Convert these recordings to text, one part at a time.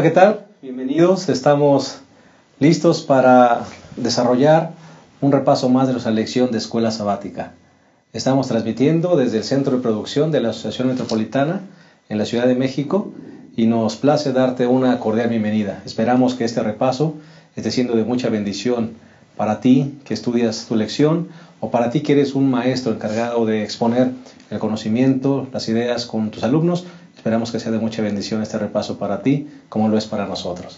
¿qué tal? Bienvenidos. Estamos listos para desarrollar un repaso más de nuestra lección de Escuela Sabática. Estamos transmitiendo desde el Centro de Producción de la Asociación Metropolitana en la Ciudad de México y nos place darte una cordial bienvenida. Esperamos que este repaso esté siendo de mucha bendición para ti que estudias tu lección o para ti que eres un maestro encargado de exponer el conocimiento, las ideas con tus alumnos. Esperamos que sea de mucha bendición este repaso para ti, como lo es para nosotros.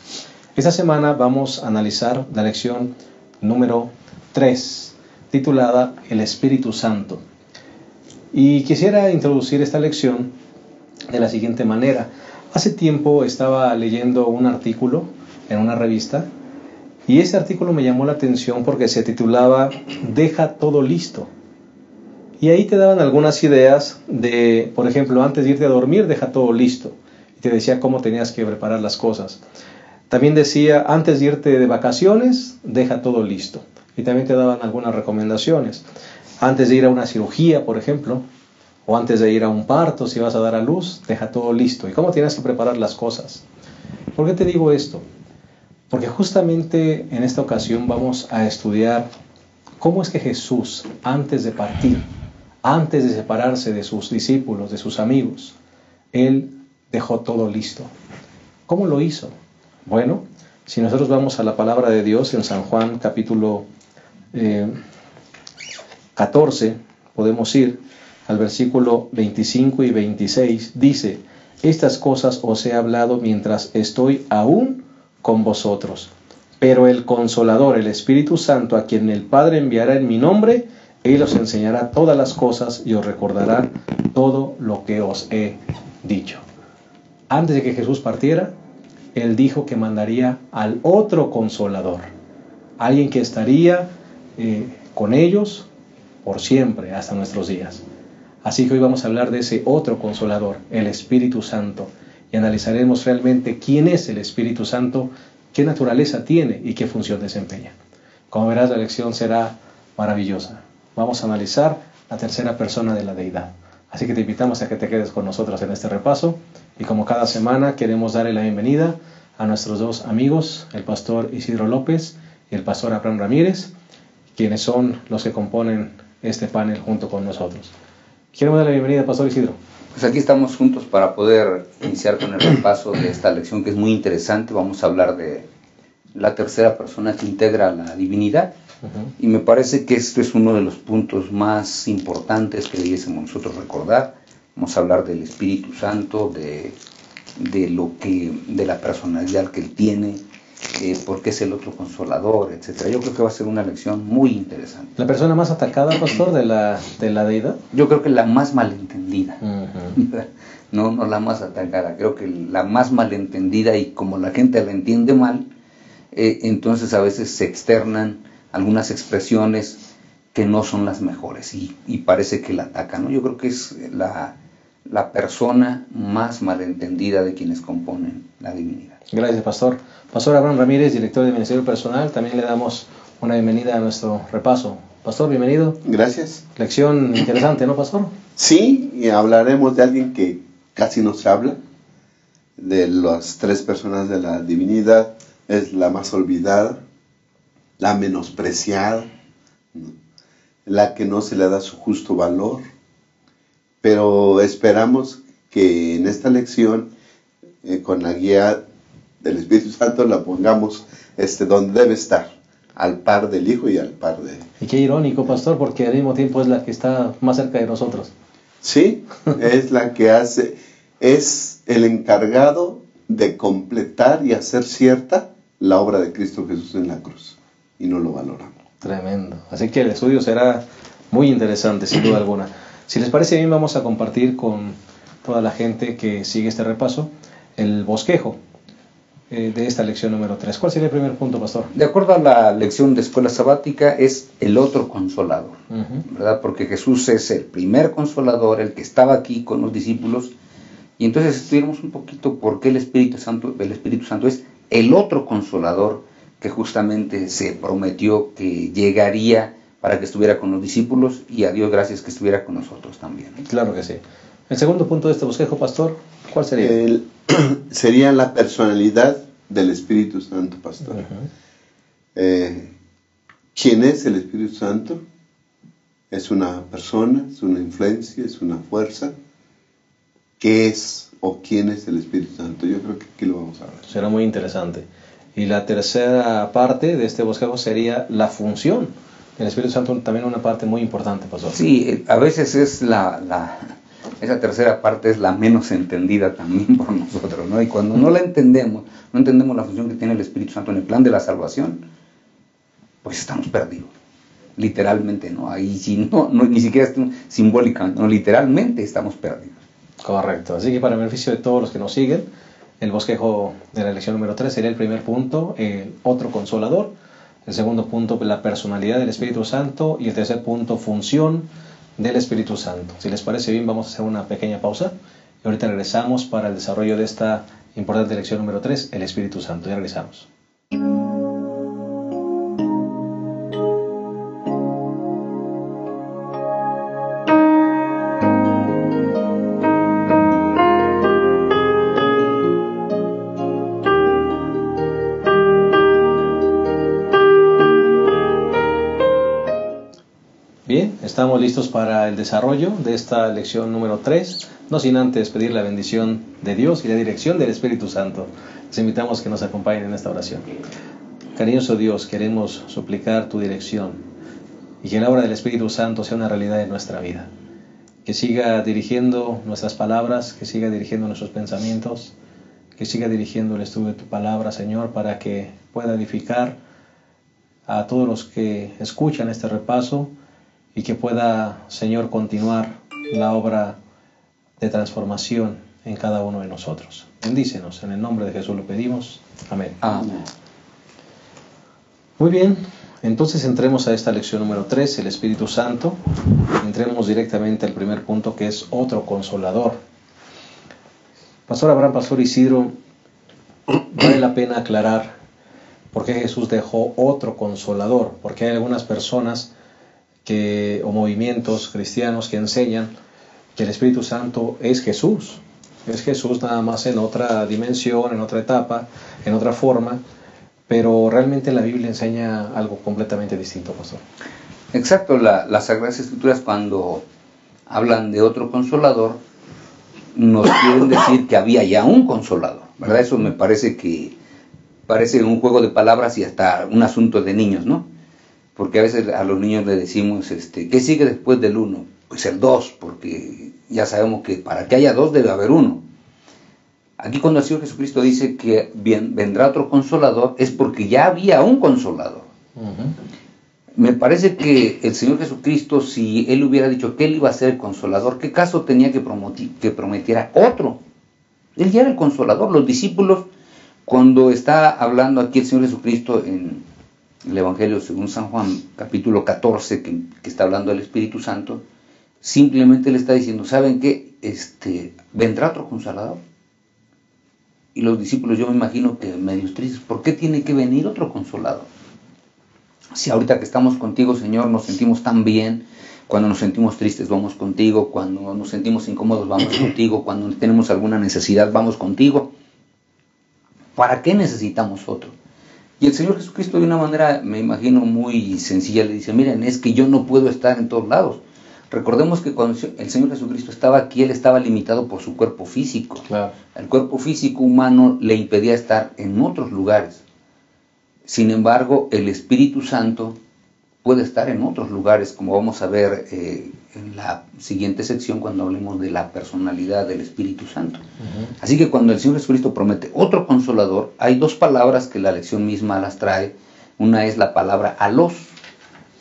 Esta semana vamos a analizar la lección número 3, titulada El Espíritu Santo. Y quisiera introducir esta lección de la siguiente manera. Hace tiempo estaba leyendo un artículo en una revista y ese artículo me llamó la atención porque se titulaba Deja todo listo. Y ahí te daban algunas ideas de, por ejemplo, antes de irte a dormir, deja todo listo. Y te decía cómo tenías que preparar las cosas. También decía, antes de irte de vacaciones, deja todo listo. Y también te daban algunas recomendaciones. Antes de ir a una cirugía, por ejemplo, o antes de ir a un parto, si vas a dar a luz, deja todo listo. ¿Y cómo tienes que preparar las cosas? ¿Por qué te digo esto? Porque justamente en esta ocasión vamos a estudiar cómo es que Jesús, antes de partir, antes de separarse de sus discípulos, de sus amigos, Él dejó todo listo. ¿Cómo lo hizo? Bueno, si nosotros vamos a la palabra de Dios en San Juan capítulo 14, podemos ir al versículo 25 y 26, dice, estas cosas os he hablado mientras estoy aún con vosotros. Pero el Consolador, el Espíritu Santo, a quien el Padre enviará en mi nombre, Él os enseñará todas las cosas y os recordará todo lo que os he dicho. Antes de que Jesús partiera, Él dijo que mandaría al otro Consolador, alguien que estaría con ellos por siempre, hasta nuestros días. Así que hoy vamos a hablar de ese otro Consolador, el Espíritu Santo, y analizaremos realmente quién es el Espíritu Santo, qué naturaleza tiene y qué función desempeña. Como verás, la lección será maravillosa. Vamos a analizar la tercera persona de la deidad. Así que te invitamos a que te quedes con nosotros en este repaso. Y como cada semana queremos darle la bienvenida a nuestros dos amigos, el pastor Isidro López y el pastor Abraham Ramírez, quienes son los que componen este panel junto con nosotros. Quiero dar la bienvenida, pastor Isidro. Pues aquí estamos juntos para poder iniciar con el repaso de esta lección que es muy interesante. Vamos a hablar de la tercera persona que integra la divinidad. Y me parece que este es uno de los puntos más importantes que debiésemos nosotros recordar. Vamos a hablar del Espíritu Santo, de la personalidad que Él tiene, porque es el otro Consolador, etc. Yo creo que va a ser una lección muy interesante. ¿La persona más atacada, pastor, de la deidad? Yo creo que la más malentendida. No la más atacada, creo que la más malentendida, y como la gente la entiende mal, entonces a veces se externan algunas expresiones que no son las mejores y parece que la atacan, ¿no? Yo creo que es la persona más malentendida de quienes componen la divinidad. Gracias, pastor. Pastor Abraham Ramírez, director del Ministerio Personal, también le damos una bienvenida a nuestro repaso. Pastor, bienvenido. Gracias. Lección interesante, ¿no, pastor? Sí, y hablaremos de alguien que casi no se habla, de las tres personas de la divinidad. Es la más olvidada, la menospreciada, ¿no? La que no se le da su justo valor. Pero esperamos que en esta lección, con la guía del Espíritu Santo, la pongamos donde debe estar, al par del Hijo y al par de... Y qué irónico, pastor, porque al mismo tiempo es la que está más cerca de nosotros. Sí, es la que es el encargado de completar y hacer cierta la obra de Cristo Jesús en la cruz, y no lo valoramos. Tremendo. Así que el estudio será muy interesante, sin duda alguna. Si les parece bien, vamos a compartir con toda la gente que sigue este repaso el bosquejo de esta lección número 3. ¿Cuál sería el primer punto, pastor? De acuerdo a la lección de escuela sabática, es el otro Consolador, ¿verdad? Porque Jesús es el primer Consolador, el que estaba aquí con los discípulos, y entonces estudiamos un poquito por qué el Espíritu Santo es el otro Consolador que justamente se prometió que llegaría para que estuviera con los discípulos, y a Dios gracias que estuviera con nosotros también. Claro que sí. El segundo punto de este bosquejo, pastor, ¿cuál sería? Sería la personalidad del Espíritu Santo, pastor. ¿Quién es el Espíritu Santo? Es una persona, es una influencia, es una fuerza. ¿Qué es o quién es el Espíritu Santo? Yo creo que aquí lo vamos a ver. Será muy interesante. Y la tercera parte de este bosquejo sería la función del Espíritu Santo, también una parte muy importante, pastor. Sí, a veces es esa tercera parte es la menos entendida también por nosotros, ¿no? Y cuando no la entendemos, no entendemos la función que tiene el Espíritu Santo en el plan de la salvación, pues estamos perdidos. Literalmente, ¿no? Ahí sí, ni siquiera es simbólica, no, literalmente estamos perdidos. Correcto. Así que para beneficio de todos los que nos siguen, el bosquejo de la lección número 3 sería el primer punto, otro consolador. El segundo punto, la personalidad del Espíritu Santo. Y el tercer punto, función del Espíritu Santo. Si les parece bien, vamos a hacer una pequeña pausa. Y ahorita regresamos para el desarrollo de esta importante lección número 3, el Espíritu Santo. Ya regresamos. Bien, estamos listos para el desarrollo de esta lección número 3, no sin antes pedir la bendición de Dios y la dirección del Espíritu Santo. Les invitamos que nos acompañen en esta oración. Cariñoso Dios, queremos suplicar tu dirección y que la obra del Espíritu Santo sea una realidad en nuestra vida. Que siga dirigiendo nuestras palabras, que siga dirigiendo nuestros pensamientos, que siga dirigiendo el estudio de tu palabra, Señor, para que pueda edificar a todos los que escuchan este repaso, y que pueda, Señor, continuar la obra de transformación en cada uno de nosotros. Bendícenos, en el nombre de Jesús lo pedimos. Amén. Amén. Muy bien, entonces entremos a esta lección número 3, el Espíritu Santo. Entremos directamente al primer punto, que es otro consolador. Pastor Abraham, Pastor Isidro, vale la pena aclarar por qué Jesús dejó otro consolador, porque hay algunas personas o movimientos cristianos que enseñan que el Espíritu Santo es Jesús nada más en otra dimensión, en otra etapa, en otra forma, pero realmente la Biblia enseña algo completamente distinto, pastor. Exacto, las Sagradas Escrituras cuando hablan de otro consolador nos quieren decir que había ya un consolador, ¿verdad? Eso me parece que parece un juego de palabras y hasta un asunto de niños, ¿no? Porque a veces a los niños le decimos, ¿qué sigue después del 1? Pues el 2, porque ya sabemos que para que haya 2 debe haber 1. Aquí cuando el Señor Jesucristo dice que vendrá otro consolador, es porque ya había un consolador. Me parece que el Señor Jesucristo, si Él hubiera dicho que Él iba a ser el consolador, ¿qué caso tenía que prometiera otro? Él ya era el consolador. Los discípulos, cuando está hablando aquí el Señor Jesucristo en el Evangelio según San Juan, capítulo 14, que está hablando del Espíritu Santo, simplemente le está diciendo, ¿saben qué? ¿Vendrá otro consolador? Y los discípulos, yo me imagino que medio tristes, ¿por qué tiene que venir otro consolador? Si ahorita que estamos contigo, Señor, nos sentimos tan bien, cuando nos sentimos tristes vamos contigo, cuando nos sentimos incómodos vamos contigo, cuando tenemos alguna necesidad vamos contigo, ¿para qué necesitamos otro? Y el Señor Jesucristo de una manera, me imagino, muy sencilla le dice, miren, es que yo no puedo estar en todos lados. Recordemos que cuando el Señor Jesucristo estaba aquí, Él estaba limitado por su cuerpo físico. Claro. El cuerpo físico humano le impedía estar en otros lugares. Sin embargo, el Espíritu Santo puede estar en otros lugares, como vamos a ver en la siguiente sección cuando hablemos de la personalidad del Espíritu Santo. Así que cuando el Señor Jesucristo promete otro consolador, hay dos palabras que la lección misma las trae. Una es la palabra alos.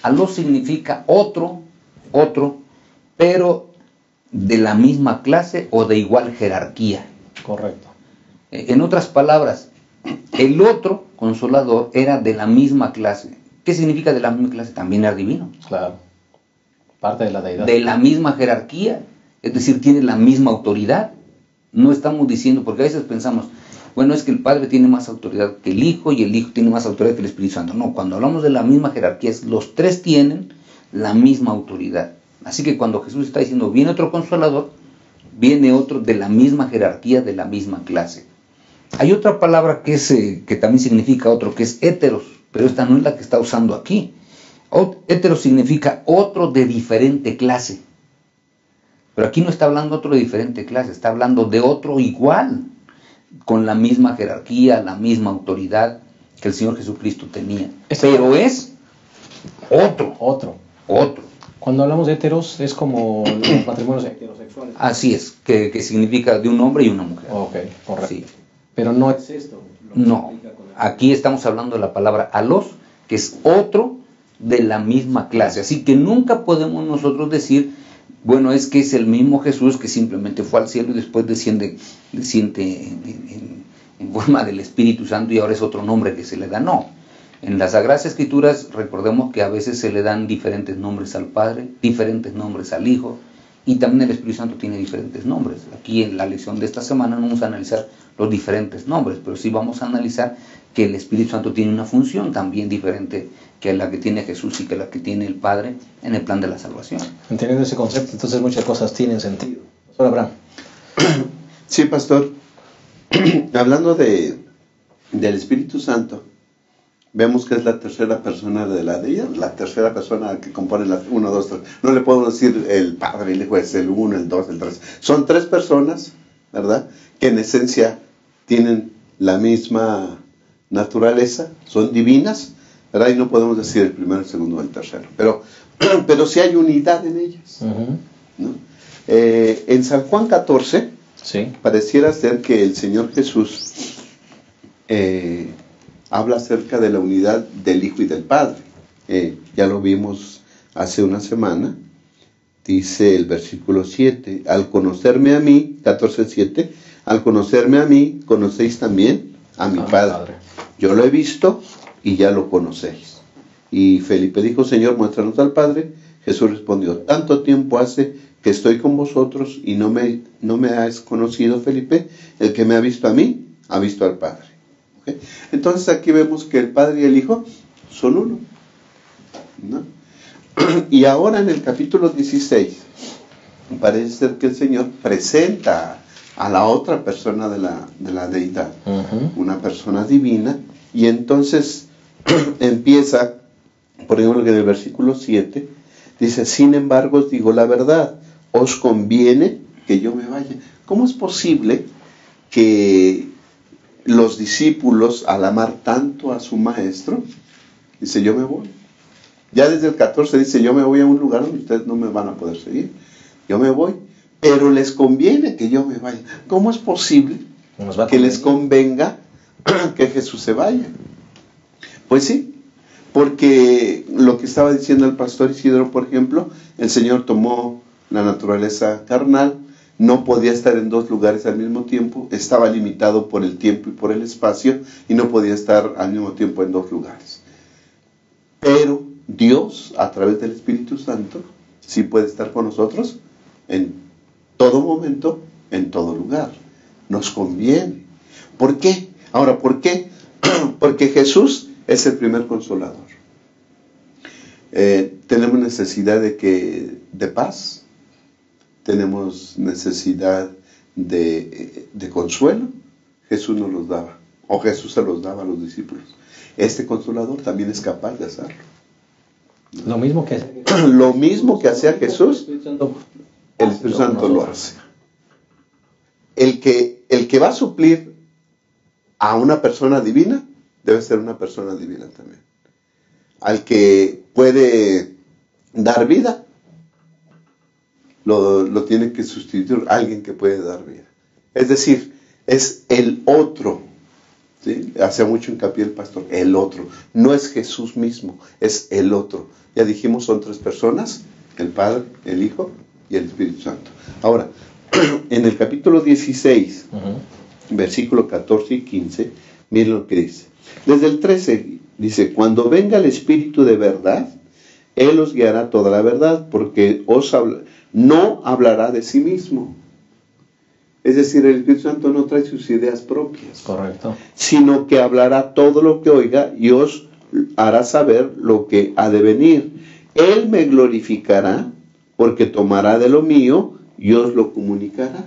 Alos significa otro, pero de la misma clase o de igual jerarquía. Correcto. En otras palabras, el otro consolador era de la misma clase. ¿Qué significa de la misma clase? También era divino. Claro. Parte de la deidad. De la misma jerarquía, es decir, tiene la misma autoridad. No estamos diciendo, porque a veces pensamos, bueno, es que el Padre tiene más autoridad que el Hijo y el Hijo tiene más autoridad que el Espíritu Santo. No, cuando hablamos de la misma jerarquía, los tres tienen la misma autoridad. Así que cuando Jesús está diciendo, viene otro consolador, viene otro de la misma jerarquía, de la misma clase. Hay otra palabra que también significa otro, que es héteros, pero esta no es la que está usando aquí. Héteros significa otro de diferente clase. Pero aquí no está hablando otro de diferente clase, está hablando de otro igual, con la misma jerarquía, la misma autoridad que el Señor Jesucristo tenía. Pero es otro. Cuando hablamos de heteros, es como los matrimonios heterosexuales. Así es, que significa de un hombre y una mujer. Ok, correcto. Sí. Pero no es esto. No, aquí estamos hablando de la palabra alos, que es otro de la misma clase. Así que nunca podemos nosotros decir, bueno, es que es el mismo Jesús que simplemente fue al cielo y después desciende en forma del Espíritu Santo y ahora es otro nombre que se le da. No. En las Sagradas Escrituras recordemos que a veces se le dan diferentes nombres al Padre, diferentes nombres al Hijo, y también el Espíritu Santo tiene diferentes nombres. Aquí en la lección de esta semana no vamos a analizar los diferentes nombres, pero sí vamos a analizar que el Espíritu Santo tiene una función también diferente que la que tiene Jesús y que la que tiene el Padre en el plan de la salvación. Entendiendo ese concepto, entonces muchas cosas tienen sentido. Pastor Abraham. Sí, pastor. Hablando del Espíritu Santo, vemos que es la tercera persona de la deidad, la tercera persona que compone las 1, 2, 3. No le podemos decir el Padre, el Hijo, es el 1, el 2, el 3. Son 3 personas, ¿verdad? Que en esencia tienen la misma naturaleza, son divinas, ¿verdad? Y no podemos decir el primero, el segundo o el tercero. Pero sí hay unidad en ellas, ¿no? En San Juan 14, sí, pareciera ser que el Señor Jesús habla acerca de la unidad del Hijo y del Padre. Ya lo vimos hace una semana. Dice el versículo 7, al conocerme a mí, 14:7, al conocerme a mí, conocéis también a mi Padre. Yo lo he visto y ya lo conocéis. Y Felipe dijo, Señor, muéstranos al Padre. Jesús respondió, tanto tiempo hace que estoy con vosotros y no me has conocido, Felipe. El que me ha visto a mí, ha visto al Padre. ¿Okay? Entonces aquí vemos que el Padre y el Hijo son uno, ¿no? Y ahora en el capítulo 16 parece ser que el Señor presenta a la otra persona de la deidad, una persona divina, y entonces empieza, por ejemplo, en el versículo 7, dice, sin embargo os digo la verdad, os conviene que yo me vaya. ¿Cómo es posible que los discípulos, al amar tanto a su maestro, dice, yo me voy? Ya desde el 14 dice, yo me voy a un lugar donde ustedes no me van a poder seguir. Yo me voy, pero les conviene que yo me vaya. ¿Cómo es posible que les convenga que Jesús se vaya? Pues sí, porque lo que estaba diciendo el pastor Isidro, por ejemplo, el Señor tomó la naturaleza carnal, no podía estar en 2 lugares al mismo tiempo, estaba limitado por el tiempo y por el espacio, y no podía estar al mismo tiempo en 2 lugares. Pero Dios, a través del Espíritu Santo, sí puede estar con nosotros en todo momento, en todo lugar. Nos conviene. ¿Por qué? Ahora, ¿por qué? Porque Jesús es el primer consolador. Tenemos necesidad de paz, tenemos necesidad de consuelo. Jesús nos los daba, o Jesús se los daba a los discípulos. Este consolador también es capaz de hacerlo. Lo mismo que hacía Jesús, el Espíritu Santo lo hace. El que va a suplir a una persona divina, debe ser una persona divina también. Al que puede dar vida, lo tiene que sustituir alguien que puede dar vida. Es decir, es el otro. ¿Sí? Hace mucho hincapié el pastor, el otro. No es Jesús mismo, es el otro. Ya dijimos, son 3 personas, el Padre, el Hijo y el Espíritu Santo. Ahora, en el capítulo 16, versículo 14 y 15, miren lo que dice. Desde el 13 dice, cuando venga el Espíritu de verdad, Él os guiará toda la verdad, porque no hablará de sí mismo. Es decir, el Espíritu Santo no trae sus ideas propias. Correcto. Sino que hablará todo lo que oiga y os hará saber lo que ha de venir. Él me glorificará porque tomará de lo mío y os lo comunicará.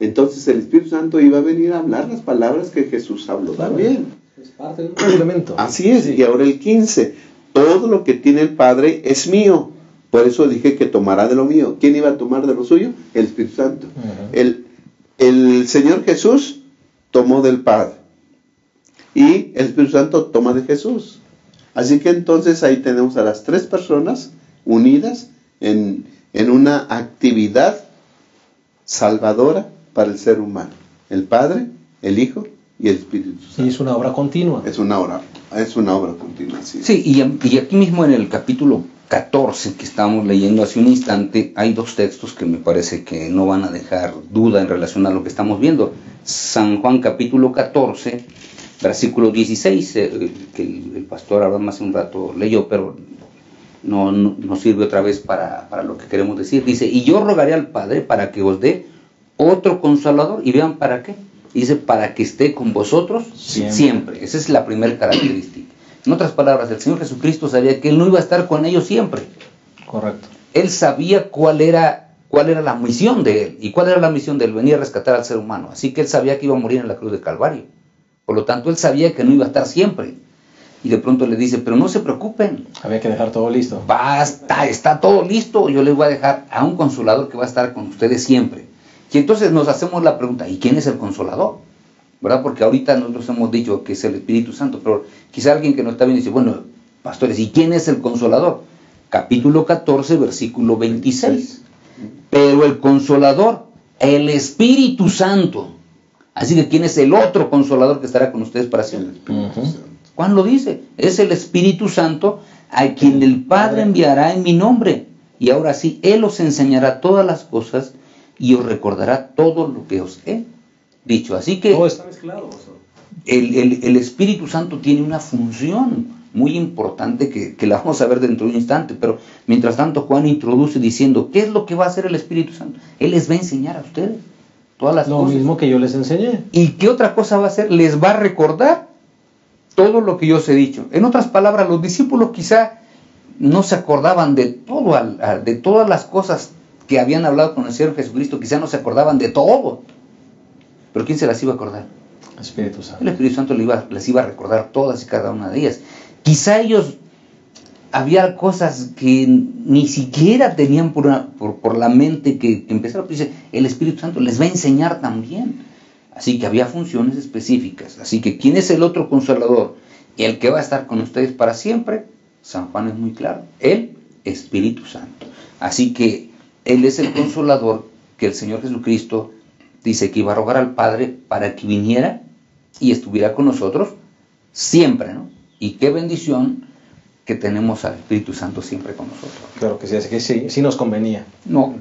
Entonces el Espíritu Santo iba a venir a hablar las palabras que Jesús habló también. Es parte de un complemento. Así es, y ahora el 15. Todo lo que tiene el Padre es mío. Por eso dije que tomará de lo mío. ¿Quién iba a tomar de lo suyo? El Espíritu Santo. El Señor Jesús tomó del Padre. Y el Espíritu Santo toma de Jesús. Así que entonces ahí tenemos a las tres personas unidas en una actividad salvadora para el ser humano. El Padre, el Hijo y el Espíritu Santo. Y es una obra continua. Es una obra continua. Sí, y aquí mismo en el capítulo 14 que estábamos leyendo hace un instante, hay dos textos que me parece que no van a dejar duda en relación a lo que estamos viendo. San Juan capítulo 14, versículo 16, que el pastor Abraham hace un rato leyó, pero no sirve otra vez para lo que queremos decir. Dice, y yo rogaré al Padre para que os dé otro consolador, y vean para qué. Dice, para que esté con vosotros siempre. Esa es la primera característica. En otras palabras, el Señor Jesucristo sabía que Él no iba a estar con ellos siempre. Correcto. Él sabía cuál era la misión de Él. ¿Y cuál era la misión de Él? Venir a rescatar al ser humano. Así que Él sabía que iba a morir en la cruz de Calvario. Por lo tanto, Él sabía que no iba a estar siempre. Y de pronto le dice, pero no se preocupen. Había que dejar todo listo. Basta, está todo listo. Yo les voy a dejar a un consolador que va a estar con ustedes siempre. Y entonces nos hacemos la pregunta, ¿y quién es el consolador? ¿Verdad? Porque ahorita nosotros hemos dicho que es el Espíritu Santo, pero quizá alguien que nos está viendo dice, bueno, pastores, ¿y quién es el consolador? Capítulo 14, versículo 26. Pero el consolador, el Espíritu Santo. Así que ¿quién es el otro consolador que estará con ustedes para siempre? Juan lo dice, es el Espíritu Santo a quien el Padre enviará en mi nombre. Y ahora sí, Él os enseñará todas las cosas y os recordará todo lo que os he dicho. Así que todo está mezclado. el Espíritu Santo tiene una función muy importante que la vamos a ver dentro de un instante, pero mientras tanto Juan introduce diciendo, ¿qué es lo que va a hacer el Espíritu Santo? Él les va a enseñar a ustedes todas las cosas. Lo mismo que yo les enseñé. ¿Y qué otra cosa va a hacer? Les va a recordar todo lo que yo os he dicho. En otras palabras, los discípulos quizá no se acordaban de todo, de todas las cosas que habían hablado con el Señor Jesucristo, quizá no se acordaban de todo. ¿Pero quién se las iba a acordar? El Espíritu Santo. El Espíritu Santo les iba a recordar todas y cada una de ellas. Quizá ellos había cosas que ni siquiera tenían por la mente que empezaron. Dice, el Espíritu Santo les va a enseñar también. Así que había funciones específicas. Así que ¿quién es el otro consolador? El que va a estar con ustedes para siempre. San Juan es muy claro. El Espíritu Santo. Así que Él es el consolador que el Señor Jesucristo dice que iba a rogar al Padre para que viniera y estuviera con nosotros siempre, ¿no? Y qué bendición que tenemos al Espíritu Santo siempre con nosotros. Claro que sí, así que sí nos convenía. No,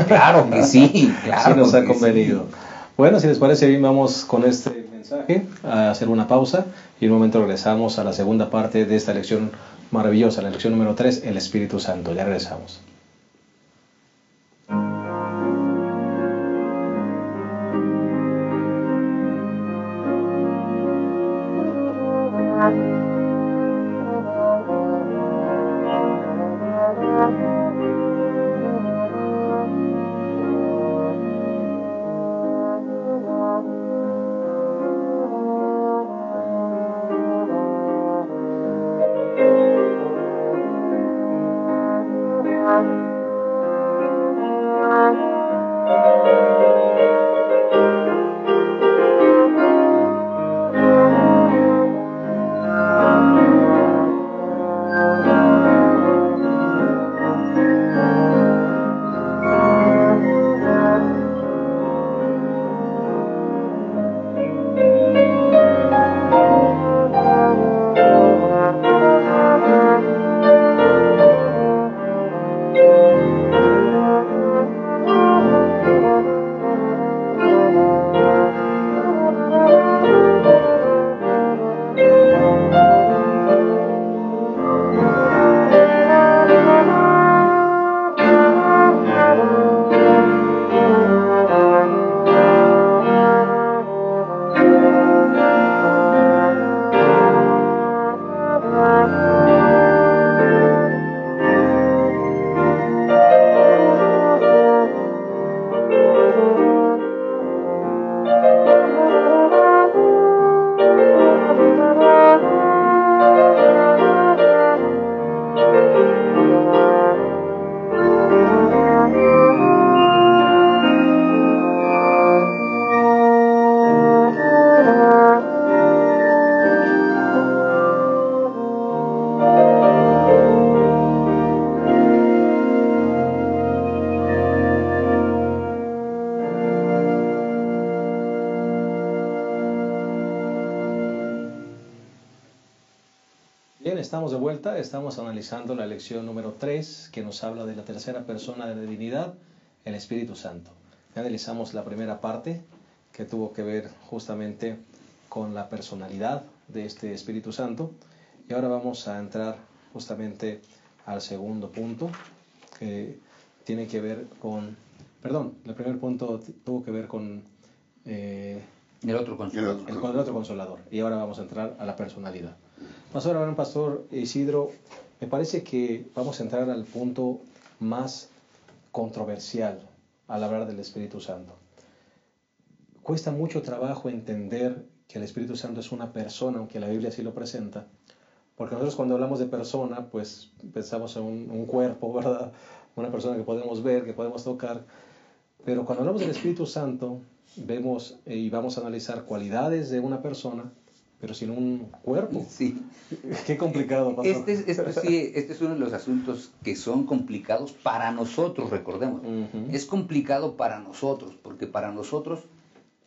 claro que sí, claro. Sí nos ha convenido. Sí. Bueno, si les parece bien, vamos con este mensaje a hacer una pausa y en un momento regresamos a la segunda parte de esta lección maravillosa, la lección número 3, el Espíritu Santo. Ya regresamos. estamos de vuelta, estamos analizando la lección número 3, que nos habla de la tercera persona de la divinidad, el Espíritu Santo. Ya analizamos la primera parte, que tuvo que ver justamente con la personalidad de este Espíritu Santo, y ahora vamos a entrar justamente al segundo punto, que tiene que ver con, el primer punto tuvo que ver con el otro consolador, y ahora vamos a entrar a la personalidad. Pastor Isidro, me parece que vamos a entrar al punto más controversial al hablar del Espíritu Santo. Cuesta mucho trabajo entender que el Espíritu Santo es una persona, aunque la Biblia así lo presenta, porque nosotros cuando hablamos de persona, pues pensamos en un cuerpo, ¿verdad? Una persona que podemos ver, que podemos tocar, pero cuando hablamos del Espíritu Santo, vemos y vamos a analizar cualidades de una persona, pero sin un cuerpo. Sí. Qué complicado, pastor. Este es uno de los asuntos que son complicados para nosotros, recordemos. Es complicado para nosotros, porque para nosotros,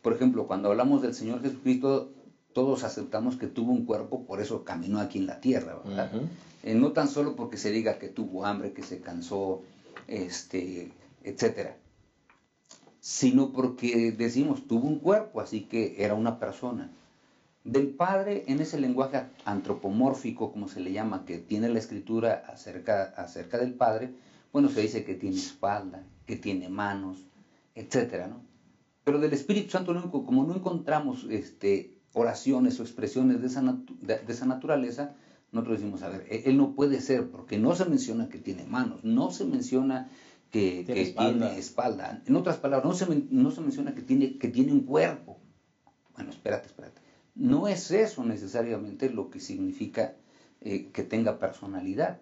por ejemplo, cuando hablamos del Señor Jesucristo, todos aceptamos que tuvo un cuerpo, por eso caminó aquí en la tierra, ¿verdad? No tan solo porque se diga que tuvo hambre, que se cansó, etcétera, sino porque decimos, tuvo un cuerpo, así que era una persona. Del Padre, en ese lenguaje antropomórfico, como se le llama, que tiene la Escritura acerca del Padre, bueno, se dice que tiene espalda, que tiene manos, etcétera, ¿no? Pero del Espíritu Santo, como no encontramos oraciones o expresiones de esa naturaleza, nosotros decimos, a ver, Él no puede ser, porque no se menciona que tiene manos, no se menciona que tiene espalda. En otras palabras, no se menciona que tiene un cuerpo. Bueno, espérate. No es eso necesariamente lo que significa que tenga personalidad.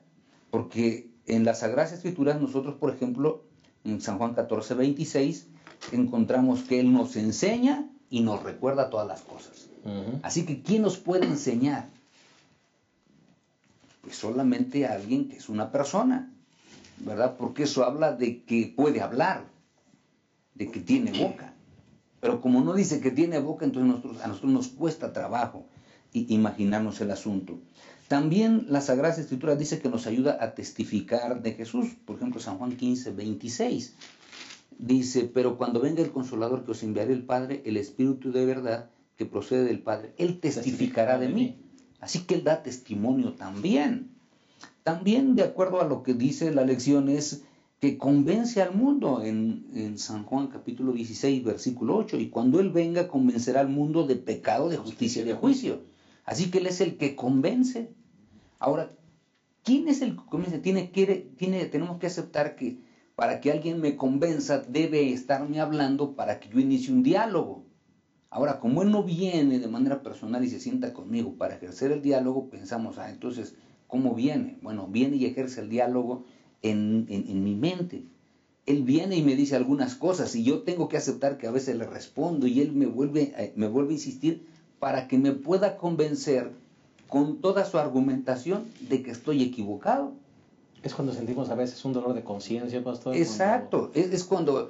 Porque en las Sagradas Escrituras nosotros, por ejemplo, en San Juan 14:26, encontramos que Él nos enseña y nos recuerda todas las cosas. Así que, ¿quién nos puede enseñar? Pues solamente alguien que es una persona, ¿verdad? Porque eso habla de que puede hablar, de que tiene boca. Pero como no dice que tiene boca, entonces a nosotros nos cuesta trabajo imaginarnos el asunto. También la Sagrada Escritura dice que nos ayuda a testificar de Jesús. Por ejemplo, San Juan 15:26 dice, pero cuando venga el Consolador que os enviará el Padre, el Espíritu de verdad que procede del Padre, Él testificará de mí. Así que Él da testimonio también. También, de acuerdo a lo que dice la lección, es que convence al mundo en San Juan capítulo 16, versículo 8, y cuando Él venga convencerá al mundo de pecado, de justicia y de juicio. Así que Él es el que convence. Ahora, ¿quién es el que convence? Tenemos que aceptar que para que alguien me convenza debe estarme hablando para que yo inicie un diálogo. Ahora, como Él no viene de manera personal y se sienta conmigo para ejercer el diálogo, pensamos, entonces, ¿cómo viene? Bueno, viene y ejerce el diálogo en mi mente. Él viene y me dice algunas cosas y yo tengo que aceptar que a veces le respondo y Él me vuelve a insistir para que me pueda convencer con toda su argumentación de que estoy equivocado. Es cuando sentimos a veces un dolor de conciencia, pastor. Exacto, es cuando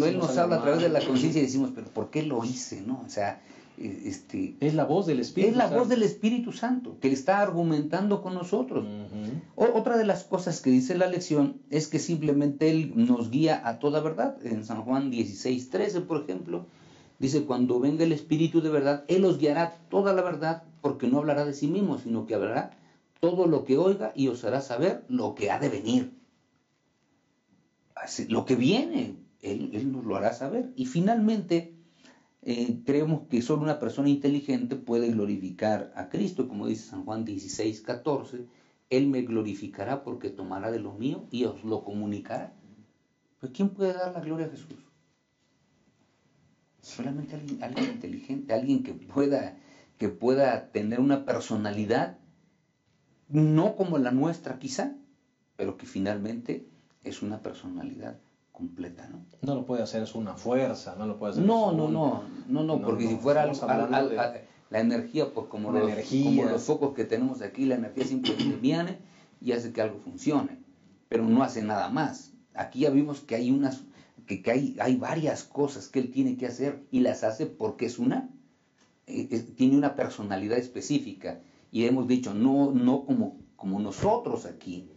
Él nos habla a través de la conciencia y decimos, pero ¿por qué lo hice? ¿No? O sea, es la voz del Espíritu Santo. Es la voz del Espíritu Santo, que está argumentando con nosotros. Otra de las cosas que dice la lección es que simplemente Él nos guía a toda verdad. En San Juan 16:13, por ejemplo, dice, cuando venga el Espíritu de verdad, Él os guiará toda la verdad, porque no hablará de sí mismo, sino que hablará todo lo que oiga y os hará saber lo que ha de venir. Así, lo que viene, Él nos lo hará saber. Y finalmente, creemos que solo una persona inteligente puede glorificar a Cristo, como dice San Juan 16:14, Él me glorificará porque tomará de lo mío y os lo comunicará. Pues ¿quién puede dar la gloria a Jesús? Solamente alguien inteligente, alguien que pueda tener una personalidad, no como la nuestra quizá, pero que finalmente es una personalidad completa, ¿no? No lo puede hacer, es una fuerza, no lo puede hacer. No, porque si fuera la energía, pues como los focos que tenemos aquí, la energía simplemente viene y hace que algo funcione, pero no hace nada más. Aquí ya vimos que hay varias cosas que Él tiene que hacer y las hace porque tiene una personalidad específica. Y hemos dicho, no como como nosotros aquí,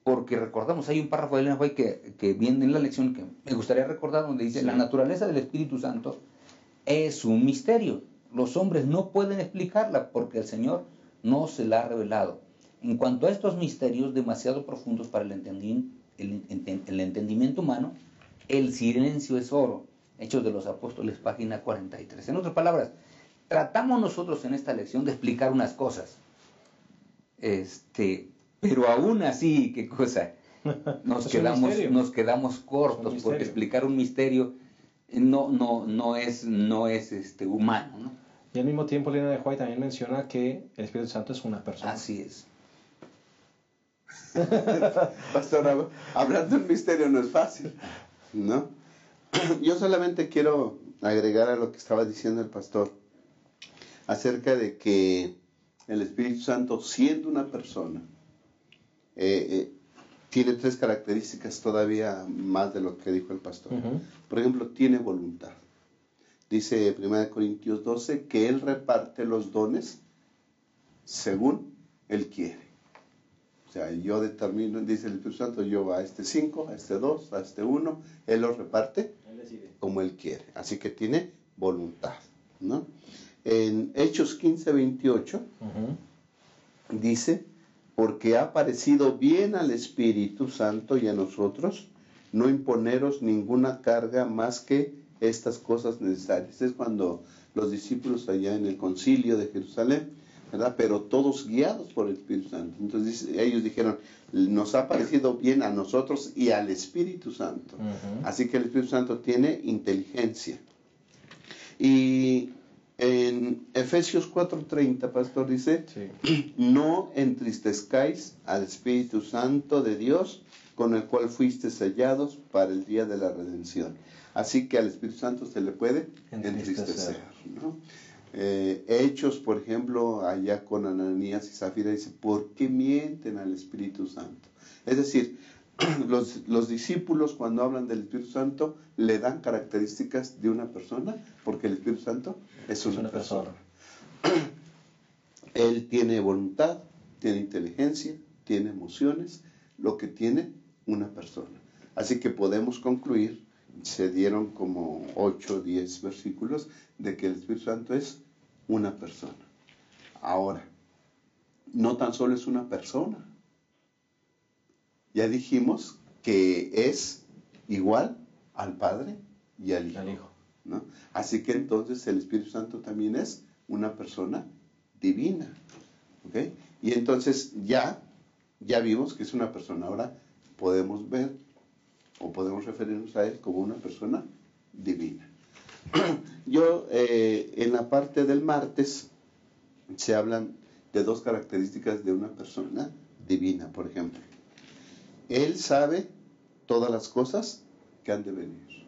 porque recordamos, hay un párrafo de Elena White que viene en la lección que me gustaría recordar, donde dice, la naturaleza del Espíritu Santo es un misterio, los hombres no pueden explicarla porque el Señor no se la ha revelado. En cuanto a estos misterios demasiado profundos para el entendimiento humano, el silencio es oro. Hechos de los Apóstoles, página 43. En otras palabras, tratamos nosotros en esta lección de explicar unas cosas, pero aún así, ¿qué cosa? Nos quedamos cortos, porque explicar un misterio no es humano, ¿no? Y al mismo tiempo, Elena de White también menciona que el Espíritu Santo es una persona. Así es. Pastor, hablar de un misterio no es fácil, ¿no? Yo solamente quiero agregar a lo que estaba diciendo el pastor acerca de que el Espíritu Santo, siendo una persona, tiene tres características todavía más de lo que dijo el pastor. Por ejemplo, tiene voluntad. Dice 1 Corintios 12 que Él reparte los dones según Él quiere. O sea, yo determino, dice el Espíritu Santo, yo a este 5, a este 2, a este 1, Él los reparte como Él quiere. Así que tiene voluntad, ¿no? En Hechos 15:28 dice, porque ha parecido bien al Espíritu Santo y a nosotros no imponeros ninguna carga más que estas cosas necesarias. Es cuando los discípulos allá en el concilio de Jerusalén, ¿verdad? Pero todos guiados por el Espíritu Santo. Entonces ellos dijeron, nos ha parecido bien a nosotros y al Espíritu Santo. Así que el Espíritu Santo tiene inteligencia. Y en Efesios 4:30, pastor, dice, no entristezcáis al Espíritu Santo de Dios, con el cual fuiste sellados para el día de la redención. Así que al Espíritu Santo se le puede entristecer, ¿no? Hechos, por ejemplo, allá con Ananías y Zafira, dice, ¿por qué mienten al Espíritu Santo? Es decir, los discípulos cuando hablan del Espíritu Santo le dan características de una persona, porque el Espíritu Santo es una persona. Él tiene voluntad, tiene inteligencia, tiene emociones, lo que tiene una persona. Así que podemos concluir, se dieron como 8 o 10 versículos de que el Espíritu Santo es una persona. Ahora, no tan solo es una persona. Ya dijimos que es igual al Padre y al Hijo, ¿no? Así que entonces el Espíritu Santo también es una persona divina, ¿ok? Y entonces ya vimos que es una persona. Ahora podemos ver o podemos referirnos a Él como una persona divina. Yo, en la parte del martes, se hablan de dos características de una persona divina. Por ejemplo, Él sabe todas las cosas que han de venir.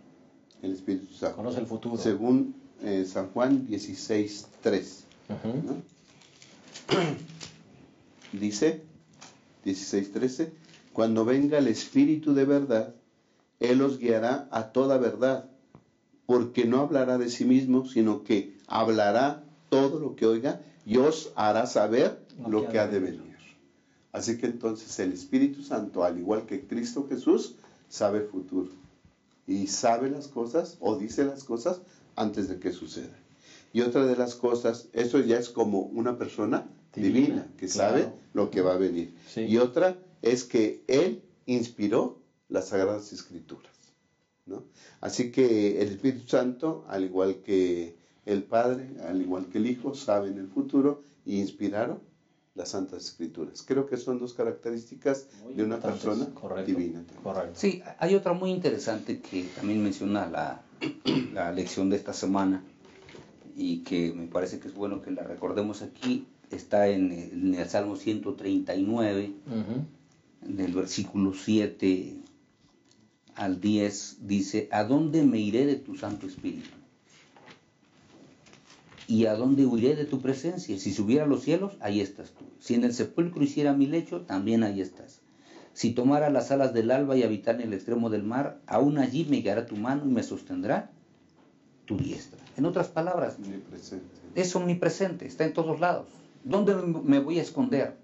El Espíritu Santo conoce el futuro. Según San Juan 16:3. ¿No? Dice 16:13, cuando venga el Espíritu de verdad, Él os guiará a toda verdad, porque no hablará de sí mismo, sino que hablará todo lo que oiga y os hará saber lo que ha de venir. Así que entonces el Espíritu Santo, al igual que Cristo Jesús, sabe el futuro. Y sabe las cosas, o dice las cosas, antes de que sucedan. Y otra de las cosas, eso ya es como una persona divina que sabe lo que va a venir. Sí. Y otra es que Él inspiró las Sagradas Escrituras, ¿no? Así que el Espíritu Santo, al igual que el Padre, al igual que el Hijo, saben el futuro y inspiraron las Santas Escrituras. Creo que son dos características de una persona divina. Correcto. Sí, hay otra muy interesante que también menciona la lección de esta semana y que me parece que es bueno que la recordemos aquí. Está en el Salmo 139, del versículo 7 al 10, dice, ¿a dónde me iré de tu Santo Espíritu? ¿Y a dónde huiré de tu presencia? Si subiera a los cielos, ahí estás tú. Si en el sepulcro hiciera mi lecho, también ahí estás. Si tomara las alas del alba y habitara en el extremo del mar, aún allí me guiará tu mano y me sostendrá tu diestra. En otras palabras, es omnipresente, está en todos lados. ¿Dónde me voy a esconder?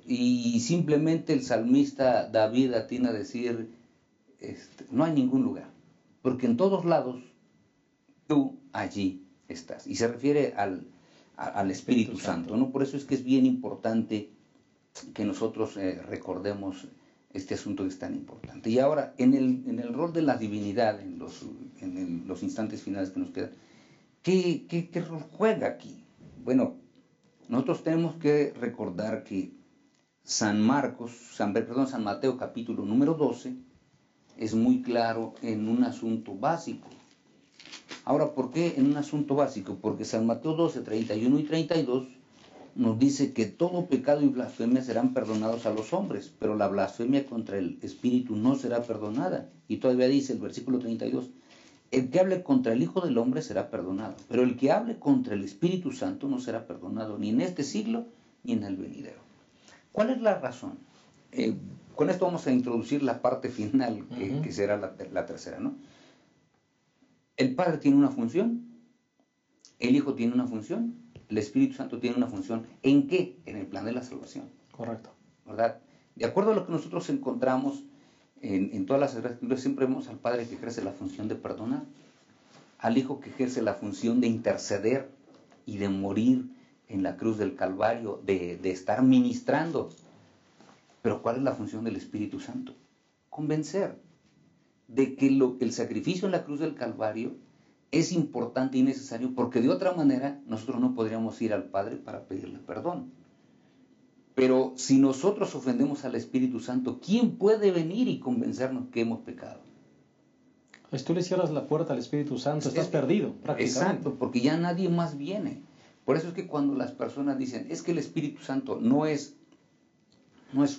y simplemente el salmista David atina a decir, no hay ningún lugar, porque en todos lados tú allí estás. Y se refiere al Espíritu Santo, ¿no? Por eso es que es bien importante que nosotros recordemos este asunto que es tan importante. Y ahora, en el rol de la divinidad, en los instantes finales que nos quedan, ¿qué rol juega aquí? Bueno, nosotros tenemos que recordar que San Mateo capítulo número 12 es muy claro en un asunto básico. Ahora, ¿por qué en un asunto básico? Porque San Mateo 12, 31 y 32 nos dice que todo pecado y blasfemia serán perdonados a los hombres, pero la blasfemia contra el Espíritu no será perdonada. Y todavía dice el versículo 32, el que hable contra el Hijo del Hombre será perdonado, pero el que hable contra el Espíritu Santo no será perdonado, ni en este siglo, ni en el venidero. ¿Cuál es la razón? Con esto vamos a introducir la parte final, que será la tercera, ¿no? El Padre tiene una función, el Hijo tiene una función, el Espíritu Santo tiene una función. ¿En qué? En el plan de la salvación. Correcto. ¿Verdad? De acuerdo a lo que nosotros encontramos en todas las Escrituras, siempre vemos al Padre que ejerce la función de perdonar, al Hijo que ejerce la función de interceder y de morir en la cruz del Calvario, de estar ministrando. Pero ¿cuál es la función del Espíritu Santo? Convencer de que el sacrificio en la cruz del Calvario es importante y necesario, porque de otra manera nosotros no podríamos ir al Padre para pedirle perdón. Pero si nosotros ofendemos al Espíritu Santo, ¿quién puede venir y convencernos que hemos pecado? Pues tú le cierras la puerta al Espíritu Santo, estás perdido prácticamente. Exacto, porque ya nadie más viene. Por eso es que cuando las personas dicen, es que el Espíritu Santo no es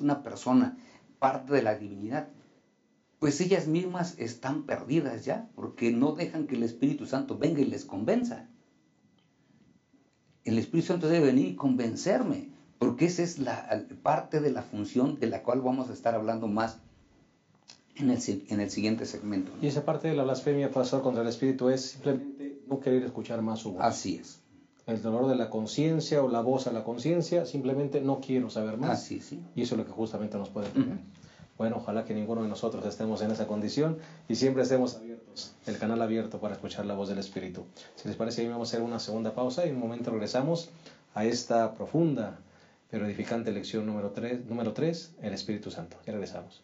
una persona, parte de la divinidad, pues ellas mismas están perdidas ya, porque no dejan que el Espíritu Santo venga y les convenza. El Espíritu Santo debe venir y convencerme, porque esa es la parte de la función de la cual vamos a estar hablando más en el siguiente segmento. Y esa parte de la blasfemia, pastor, contra el Espíritu es simplemente no querer escuchar más su voz. Así es. El dolor de la conciencia o la voz a la conciencia, simplemente no quiero saber más. Así, sí. Y eso es lo que justamente nos puede tener. Bueno, ojalá que ninguno de nosotros estemos en esa condición y siempre estemos abiertos, el canal abierto para escuchar la voz del Espíritu. Si les parece, vamos a hacer una segunda pausa y en un momento regresamos a esta profunda pero edificante lección número 3, el Espíritu Santo. Ya regresamos.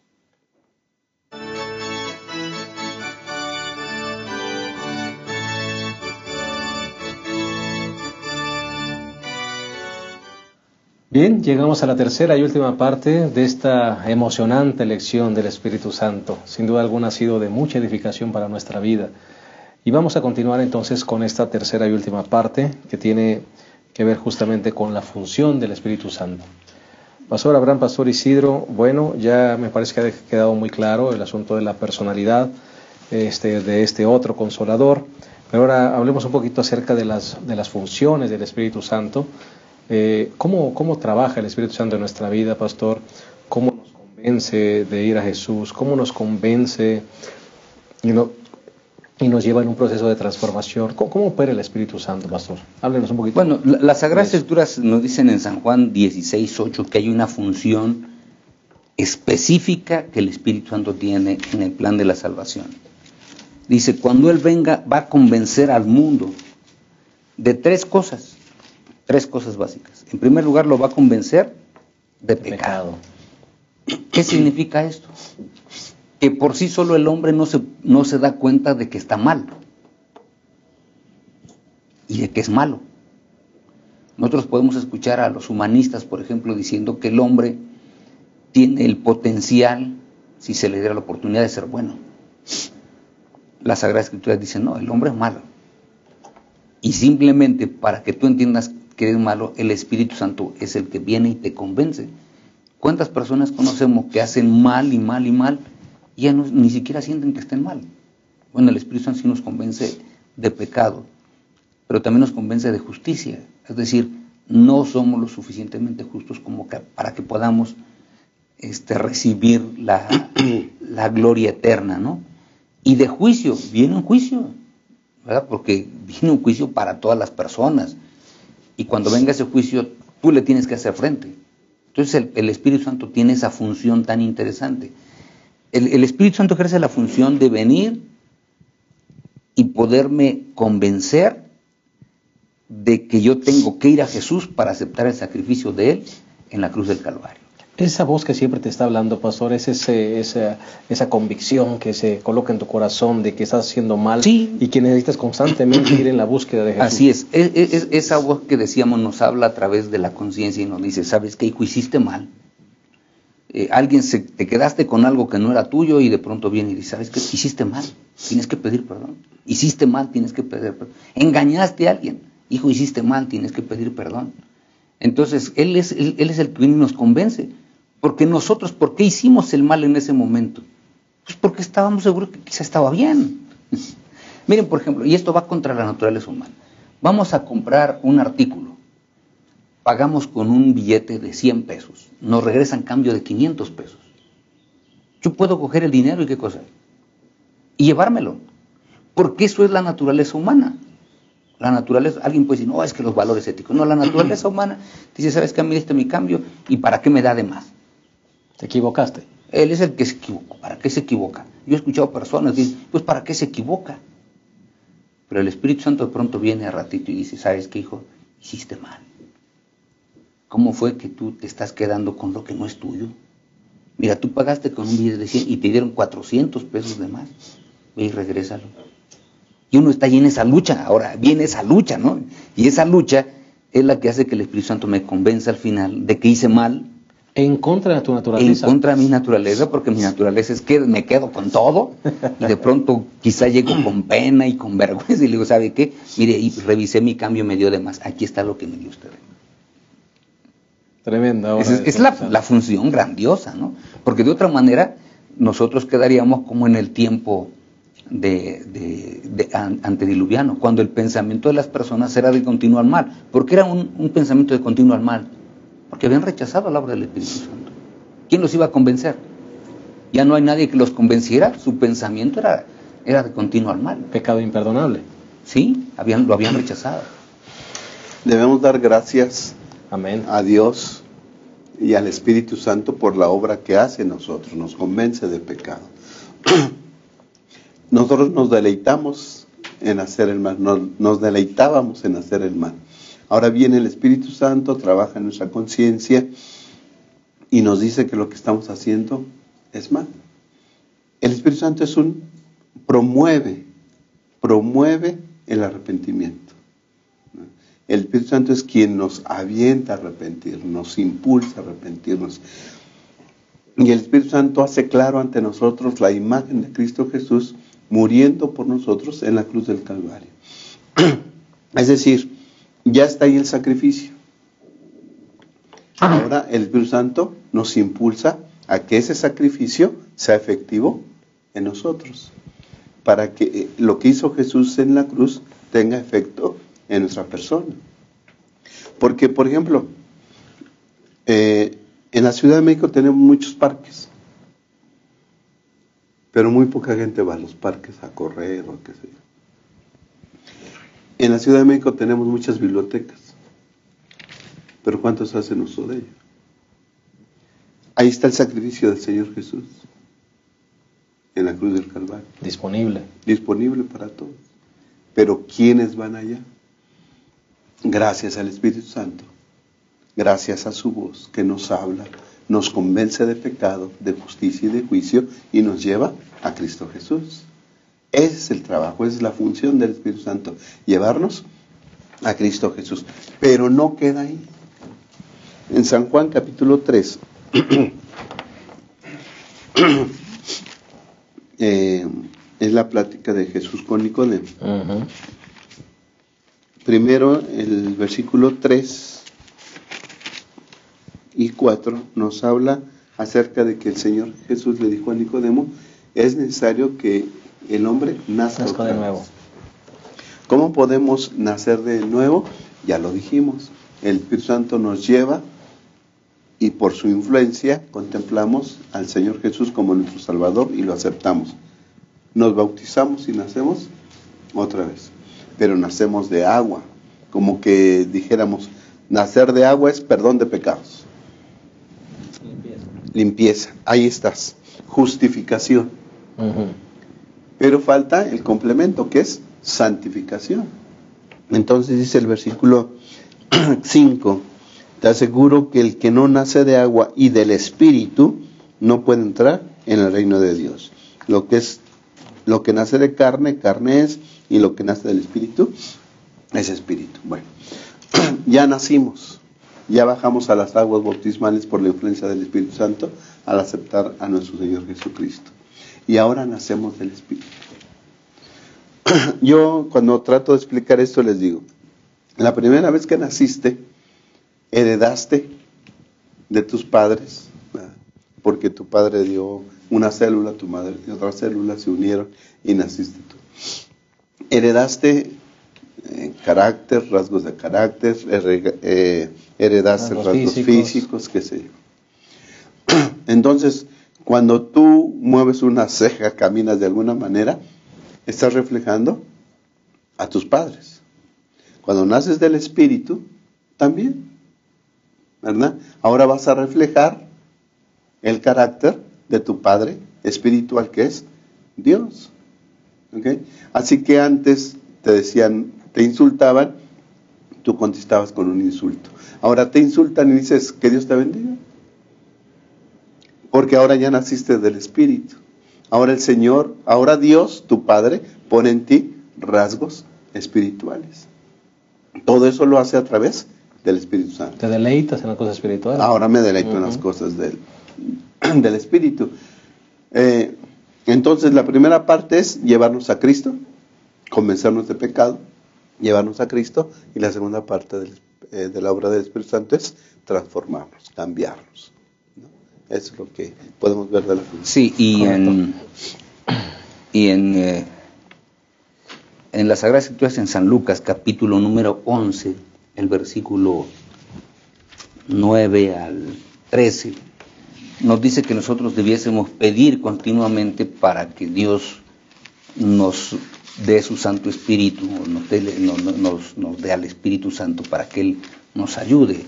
Bien, llegamos a la tercera y última parte de esta emocionante lección del Espíritu Santo. Sin duda alguna ha sido de mucha edificación para nuestra vida. Y vamos a continuar entonces con esta tercera y última parte que tiene que ver justamente con la función del Espíritu Santo. Pastor Abraham, Pastor Isidro, bueno, ya me parece que ha quedado muy claro el asunto de la personalidad de este otro Consolador. Pero ahora hablemos un poquito acerca de las funciones del Espíritu Santo. ¿Cómo trabaja el Espíritu Santo en nuestra vida, Pastor? ¿Cómo nos convence de ir a Jesús? ¿Cómo nos convence y nos lleva en un proceso de transformación? ¿Cómo opera el Espíritu Santo, Pastor? Háblenos un poquito. Bueno, las Sagradas Escrituras nos dicen en San Juan 16:8 que hay una función específica que el Espíritu Santo tiene en el plan de la salvación. Dice, cuando Él venga va a convencer al mundo de tres cosas básicas. En primer lugar, lo va a convencer de pecado. ¿Qué significa esto? Que por sí solo el hombre no se da cuenta de que está mal y de que es malo. Nosotros podemos escuchar a los humanistas, por ejemplo, diciendo que el hombre tiene el potencial, si se le diera la oportunidad, de ser bueno. Las Sagradas Escrituras dicen, no, el hombre es malo. Y simplemente para que tú entiendas que eres malo, el Espíritu Santo es el que viene y te convence. ¿Cuántas personas conocemos que hacen mal y mal y mal y ya ni siquiera sienten que estén mal? Bueno, el Espíritu Santo sí nos convence de pecado, pero también nos convence de justicia. Es decir, no somos lo suficientemente justos como para que podamos recibir la gloria eterna, ¿no? Y de juicio, viene un juicio, ¿verdad? Porque viene un juicio para todas las personas. Y cuando venga ese juicio, tú le tienes que hacer frente. Entonces el Espíritu Santo tiene esa función tan interesante. El Espíritu Santo ejerce la función de venir y poderme convencer de que yo tengo que ir a Jesús para aceptar el sacrificio de Él en la cruz del Calvario. Esa voz que siempre te está hablando, pastor, es esa convicción que se coloca en tu corazón de que estás haciendo mal, sí, y que necesitas constantemente ir en la búsqueda de Jesús. Así es, esa voz que decíamos nos habla a través de la conciencia y nos dice, ¿sabes qué, hijo? Hiciste mal. Te quedaste con algo que no era tuyo y de pronto viene y dice, ¿sabes qué? Hiciste mal, tienes que pedir perdón. Hiciste mal, tienes que pedir perdón. Engañaste a alguien, hijo, hiciste mal, tienes que pedir perdón. Entonces, Él es el que nos convence. Porque nosotros, ¿por qué hicimos el mal en ese momento? Pues porque estábamos seguros que quizá estaba bien. Miren, por ejemplo, y esto va contra la naturaleza humana. Vamos a comprar un artículo, pagamos con un billete de 100 pesos, nos regresan cambio de 500 pesos. Yo puedo coger el dinero y qué cosa, y llevármelo, porque eso es la naturaleza humana. La naturaleza, alguien puede decir, no, es que los valores éticos. No, la naturaleza humana dice, ¿sabes qué? A mí este es mi cambio, ¿y para qué me da de más? ¿Te equivocaste? Él es el que se equivocó. ¿Para qué se equivoca? Yo he escuchado personas que dicen, pues ¿para qué se equivoca? Pero el Espíritu Santo de pronto viene a ratito y dice, ¿sabes qué, hijo? Hiciste mal. ¿Cómo fue que tú te estás quedando con lo que no es tuyo? Mira, tú pagaste con un billete de 100 y te dieron 400 pesos de más. Ve y regrésalo. Y uno está ahí en esa lucha. Ahora viene esa lucha, ¿no? Y esa lucha es la que hace que el Espíritu Santo me convenza al final de que hice mal. En contra de tu naturaleza. En contra de mi naturaleza, porque mi naturaleza es que me quedo con todo y de pronto quizá llego con pena y con vergüenza y le digo, ¿sabe qué? Mire, y revisé mi cambio, me dio de más. Aquí está lo que me dio usted. Tremenda. Es la función grandiosa, ¿no? Porque de otra manera nosotros quedaríamos como en el tiempo antediluviano, cuando el pensamiento de las personas era de continuo mal. ¿Por qué era un pensamiento de continuo mal? Porque habían rechazado la obra del Espíritu Santo. ¿Quién los iba a convencer? Ya no hay nadie que los convenciera, su pensamiento era de continuo mal. Pecado imperdonable. Sí, lo habían rechazado. Debemos dar gracias, amén, a Dios y al Espíritu Santo por la obra que hace en nosotros, nos convence de pecado. Nosotros nos deleitamos en hacer el mal, nos deleitábamos en hacer el mal. Ahora viene el Espíritu Santo, trabaja en nuestra conciencia y nos dice que lo que estamos haciendo es mal. El Espíritu Santo promueve el arrepentimiento. El Espíritu Santo es quien nos avienta a arrepentir, nos impulsa a arrepentirnos. Y el Espíritu Santo hace claro ante nosotros la imagen de Cristo Jesús muriendo por nosotros en la cruz del Calvario. Es decir, ya está ahí el sacrificio. Ahora el Espíritu Santo nos impulsa a que ese sacrificio sea efectivo en nosotros, para que lo que hizo Jesús en la cruz tenga efecto en nuestra persona. Porque, por ejemplo, en la Ciudad de México tenemos muchos parques, pero muy poca gente va a los parques a correr o qué sé yo. En la Ciudad de México tenemos muchas bibliotecas, pero ¿cuántos hacen uso de ello? Ahí está el sacrificio del Señor Jesús en la cruz del Calvario. Disponible para todos. Pero ¿quiénes van allá? Gracias al Espíritu Santo, gracias a su voz que nos habla, nos convence de pecado, de justicia y de juicio y nos lleva a Cristo Jesús. Ese es el trabajo, esa es la función del Espíritu Santo, llevarnos a Cristo Jesús. Pero no queda ahí. En San Juan capítulo 3, es la plática de Jesús con Nicodemo. Primero, el versículo 3 y 4 nos habla acerca de que el Señor Jesús le dijo a Nicodemo, es necesario que el hombre nazca de nuevo. ¿Cómo podemos nacer de nuevo? Ya lo dijimos, el Espíritu Santo nos lleva y por su influencia contemplamos al Señor Jesús como nuestro Salvador y lo aceptamos. Nos bautizamos y nacemos otra vez, pero nacemos de agua, como que dijéramos, nacer de agua es perdón de pecados. limpieza, ahí estás, justificación. Pero falta el complemento, que es santificación. Entonces dice el versículo 5, te aseguro que el que no nace de agua y del Espíritu no puede entrar en el reino de Dios. Lo que nace de carne, carne es, y lo que nace del Espíritu es Espíritu. Bueno, ya nacimos, ya bajamos a las aguas bautismales por la influencia del Espíritu Santo al aceptar a nuestro Señor Jesucristo. Y ahora nacemos del Espíritu. Yo cuando trato de explicar esto les digo, la primera vez que naciste, heredaste de tus padres, porque tu padre dio una célula, tu madre dio otra célula, se unieron y naciste tú. Heredaste carácter, rasgos de carácter, heredaste rasgos físicos, qué sé yo. Entonces, cuando tú mueves una ceja, caminas de alguna manera, estás reflejando a tus padres. Cuando naces del Espíritu, también, ¿verdad? Ahora vas a reflejar el carácter de tu Padre espiritual, que es Dios. ¿Okay? Así que antes te decían, te insultaban, tú contestabas con un insulto. Ahora te insultan y dices, que Dios te bendiga. Porque ahora ya naciste del Espíritu. Ahora el Señor, ahora Dios, tu Padre, pone en ti rasgos espirituales. Todo eso lo hace a través del Espíritu Santo. ¿Te deleitas en las cosas espirituales? Ahora me deleito en las cosas del Espíritu. Entonces la primera parte es llevarnos a Cristo, convencernos de pecado, llevarnos a Cristo, y la segunda parte de la obra del Espíritu Santo es transformarnos, cambiarnos. ¿No? Eso es lo que podemos ver de la Biblia. Sí, en las Sagradas Escrituras, en San Lucas, capítulo número 11, el versículo 9 al 13, nos dice que nosotros debiésemos pedir continuamente para que Dios nos dé su Santo Espíritu, nos dé al Espíritu Santo para que Él nos ayude.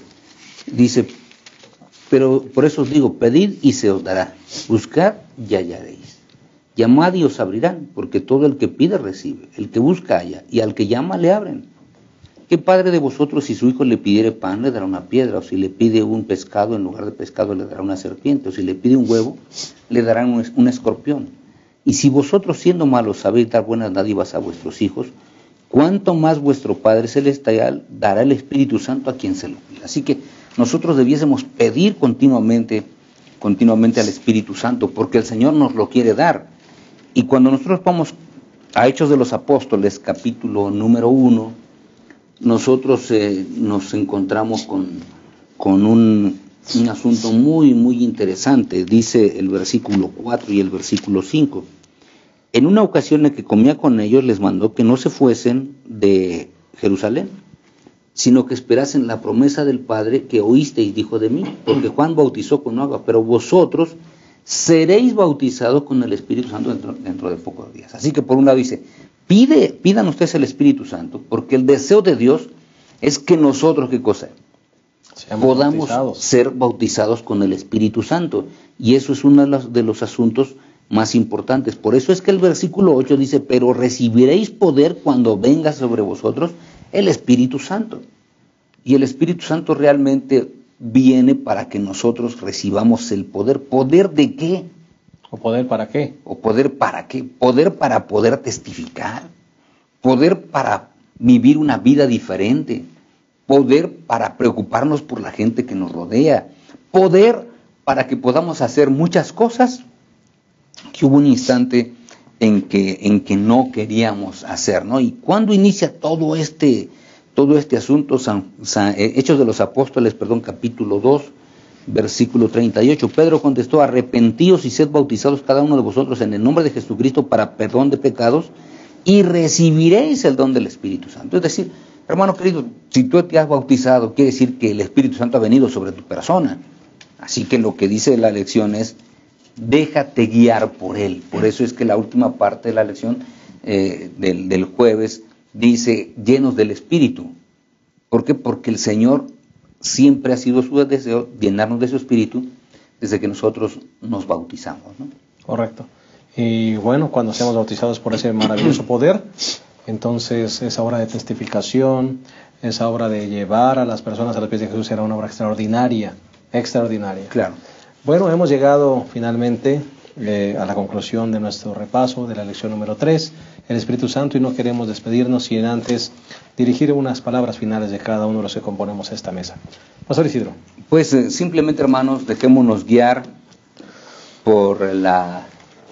Dice, pero por eso os digo, pedid y se os dará, buscad y hallaréis, llamad y os abrirán, porque todo el que pide recibe, el que busca halla, y al que llama le abren. ¿Qué padre de vosotros, si su hijo le pidiere pan, le dará una piedra? O si le pide un pescado, en lugar de pescado le dará una serpiente? O si le pide un huevo, le darán un escorpión. Y si vosotros, siendo malos, sabéis dar buenas dádivas a vuestros hijos, ¿cuánto más vuestro Padre Celestial dará el Espíritu Santo a quien se lo pida? Así que nosotros debiésemos pedir continuamente al Espíritu Santo, porque el Señor nos lo quiere dar. Y cuando nosotros vamos a Hechos de los Apóstoles, capítulo número 1, nosotros nos encontramos con un asunto muy, muy interesante. Dice el versículo 4 y el versículo 5. En una ocasión en que comía con ellos, les mandó que no se fuesen de Jerusalén, sino que esperasen la promesa del Padre que oísteis, dijo de mí, porque Juan bautizó con agua, pero vosotros seréis bautizados con el Espíritu Santo dentro de pocos días. Así que por un lado dice, pidan ustedes el Espíritu Santo, porque el deseo de Dios es que nosotros, ¿qué cosa? Podamos ser bautizados con el Espíritu Santo, y eso es uno de los asuntos más importantes. Por eso es que el versículo 8 dice, pero recibiréis poder cuando venga sobre vosotros el Espíritu Santo. Y el Espíritu Santo realmente viene para que nosotros recibamos el poder. ¿Poder de qué? ¿O poder para qué? ¿O poder para qué? Poder para poder testificar, poder para vivir una vida diferente, poder para preocuparnos por la gente que nos rodea, poder para que podamos hacer muchas cosas que hubo un instante en que no queríamos hacer, ¿no? ¿Y cuándo inicia todo este asunto? Hechos de los Apóstoles, capítulo 2, versículo 38. Pedro contestó, arrepentíos y sed bautizados cada uno de vosotros en el nombre de Jesucristo para perdón de pecados, y recibiréis el don del Espíritu Santo. Es decir, hermano querido, si tú te has bautizado, quiere decir que el Espíritu Santo ha venido sobre tu persona. Así que lo que dice la lección es, déjate guiar por Él. Por eso es que la última parte de la lección del jueves dice, llenos del Espíritu. ¿Por qué? Porque el Señor siempre ha sido su deseo llenarnos de su Espíritu desde que nosotros nos bautizamos, ¿no? Correcto. Y bueno, cuando seamos bautizados por ese maravilloso poder, entonces esa obra de testificación, esa obra de llevar a las personas a los pies de Jesús será una obra extraordinaria, extraordinaria. Claro. Bueno, hemos llegado finalmente a la conclusión de nuestro repaso de la lección número 3, el Espíritu Santo, y no queremos despedirnos sin antes dirigir unas palabras finales de cada uno de los que componemos esta mesa. Pastor Isidro. Pues simplemente, hermanos, dejémonos guiar por la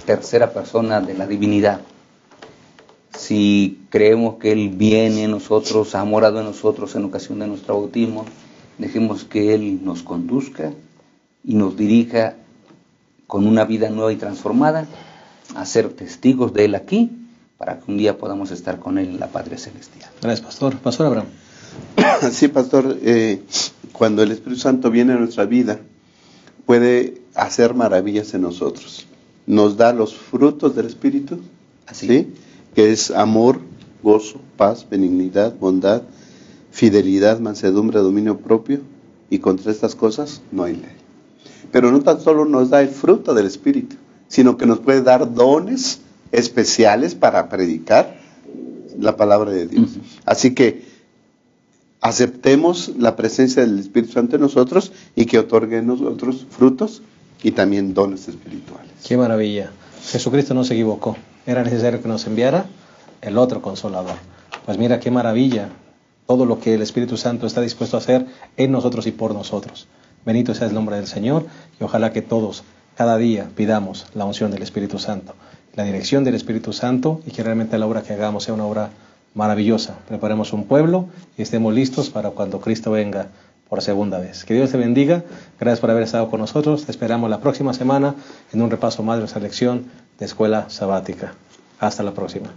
tercera persona de la divinidad. Si creemos que Él viene en nosotros, ha morado en nosotros en ocasión de nuestro bautismo, dejemos que Él nos conduzca y nos dirija con una vida nueva y transformada a ser testigos de Él aquí, para que un día podamos estar con Él en la Patria Celestial. Gracias, Pastor. Pastor Abraham. Sí, Pastor, cuando el Espíritu Santo viene a nuestra vida, puede hacer maravillas en nosotros. Nos da los frutos del Espíritu, ¿sí? Que es amor, gozo, paz, benignidad, bondad, fidelidad, mansedumbre, dominio propio, y contra estas cosas no hay ley. Pero no tan solo nos da el fruto del Espíritu, sino que nos puede dar dones especiales para predicar la palabra de Dios. Así que aceptemos la presencia del Espíritu Santo en nosotros y que otorgue en nosotros frutos y también dones espirituales. Qué maravilla. Jesucristo no se equivocó. Era necesario que nos enviara el otro Consolador. Pues mira qué maravilla todo lo que el Espíritu Santo está dispuesto a hacer en nosotros y por nosotros. Bendito sea el nombre del Señor, y ojalá que todos cada día pidamos la unción del Espíritu Santo, la dirección del Espíritu Santo, y que realmente la obra que hagamos sea una obra maravillosa. Preparemos un pueblo y estemos listos para cuando Cristo venga por segunda vez. Que Dios te bendiga. Gracias por haber estado con nosotros. Te esperamos la próxima semana en un repaso más de nuestra lección de Escuela Sabática. Hasta la próxima.